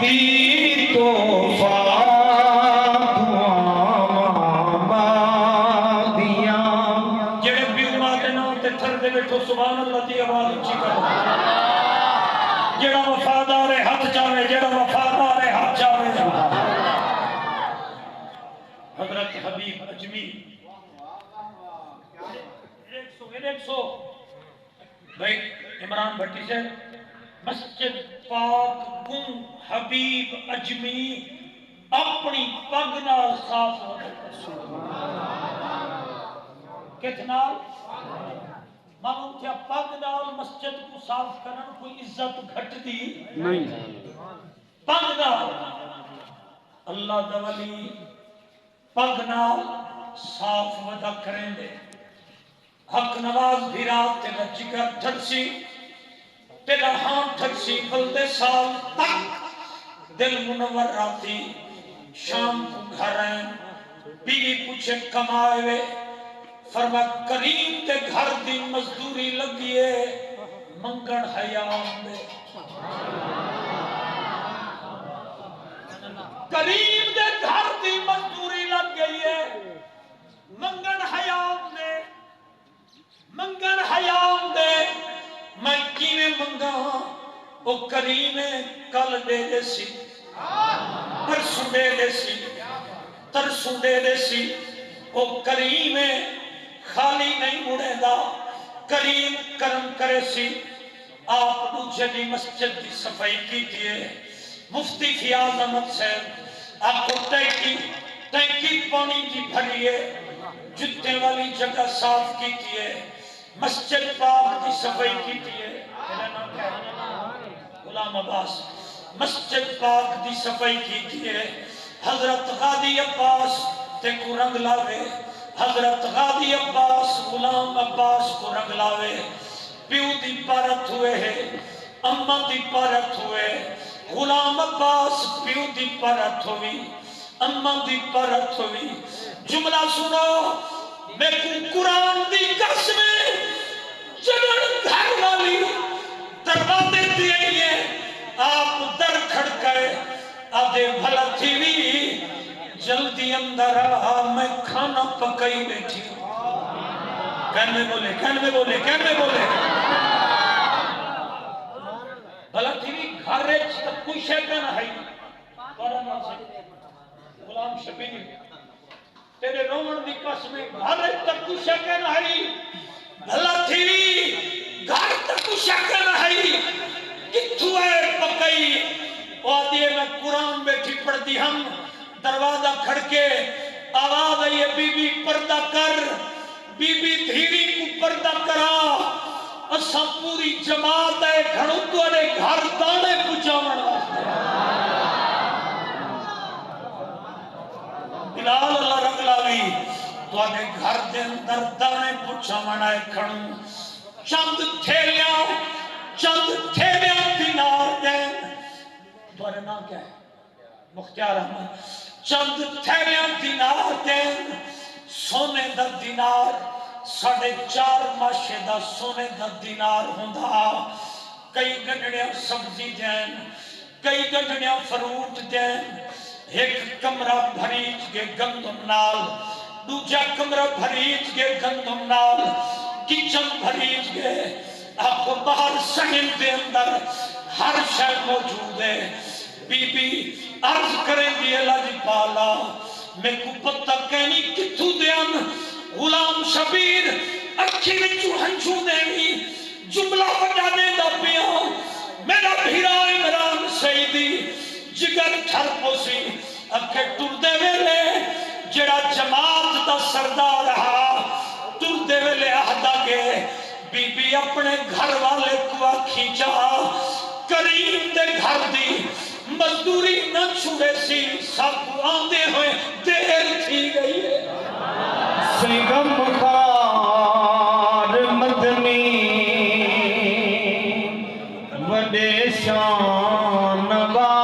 دی توفا جڑے بیما کے نام تے تھر دے بیٹھو سبحان اللہ دی آواز اچھی کرو جڑا وفادار ہاتھ چاہے جڑا وفادار ہاتھ چاہے حضرت حبیب اجمی 100 بھائی عمران بھٹی سے مسجد پاک کو حبیب اجمی اپنی پگ نال صاف کتنا معلوم کیا پگ نال مسجد کو صاف کرن کوئی عزت گھٹ دی نہیں پگ نال اللہ دا ولی پگ نال صاف ودا کریں دے حق نواز بھی رات تیرا جگر ٹھڑسی تیرا ہاں ٹھڑسی بلدے سال تک دل منور راتی شام کو گھر ہیں بیوی پوچھے کمائے وے فرما کریم تے گھر دی مزدوری لگیے منگن حیام دے کریم دے گھر دی مزدوری لگ گئی ہے منگن حیام دے منگن حیام دے میں کیویں منگا او کریم کل دے دے سی پرسوں دے دے سی ترسوں دے دے سی او کریم خالی نہیں مڑے دا کریم کرم کرے سی آپ مجھے بھی مسجد دی صفائی کی دیئے مفتی فیاض احمد سے آپ کو ٹینکی پانی دی بھریے جتے والی جگہ صاف کی دیئے مسجد پاک دی صفائی کی دیئے غلام عباس مسجد پاک دی صفائی کی دیئے حضرت غادی عباس تے کو رنگ لاوے حضرت غادی عباس غلام عباس کو رنگ لاوے پیو دی پارت ہوئے ہے اماں دی پارت ہوئے غلام عباس پیو دی پارت ہوئی اماں دی پارت ہوئی جملہ سنو میں کو قرآن دی قسم جنن گھر والی دروازے دیئے آپ در کھڑکائے آدھے بھلا تھی بھی جلدی اندر آ میں کھانا پکائی بیٹھی ہوں کہن میں بولے کہن میں بولے کہن میں بولے بھلا تھی بھی گھر ریچ تک کوئی شیطان ہے غلام شبیر تیرے رومن دی قسم گھر ریچ تک کوئی شیطان ہے بھلا تھی بھی گھر تک کوئی شیطان ہے کتھو ہے پکائی آدھے میں قرآن بیٹھی پڑھ دی ہم دروازہ کھڑکے آواز آئیے بی بی پردہ کر بی بی دھیری کو پردہ کرا اسا پوری جماعت ہے گھڑوں تو اڑے گھر دانے پچاون واسطے بلال اللہ رنگ لاوی تو اڑے گھر دے اندر دانے پچاون آئے کھڑوں چند تھیلیاں دینار دیں تمہارے نام کیا ہے مختار احمد چند تھیلیاں دینار دیں سونے دا دینار 4.5 ماشے دا سونے دا دینار ہوندہ کئی گنڈیاں سبزی دیں کئی گنڈیاں فروٹ دیں ایک کمرہ بھریج کے گندم نال دوجا کمرہ بھریج کے گندم نال کچن بھریج کے آپ کو باہر سہن دے اندر ہر شے موجود ہے بی بی عرض کریں دی اللہ جی پالا میں کو پتہ کہنی کتھو دیان غلام شبیر اکھی وچو ہنچو دیوی جملہ بجانے دا پیا میرا بھیرا عمران سیدی جگر ٹھر پوسی اکھے ٹر دے ویلے جڑا جماعت دا سردار رہا ٹر دے ویلے آہدہ کے بی بی اپنے گھر والے کو کھینچا کریم دے گھر دی مزدوری نہ چھوڑے سی سب آندے ہوئے دیر تھی گئی ہے سنگم کا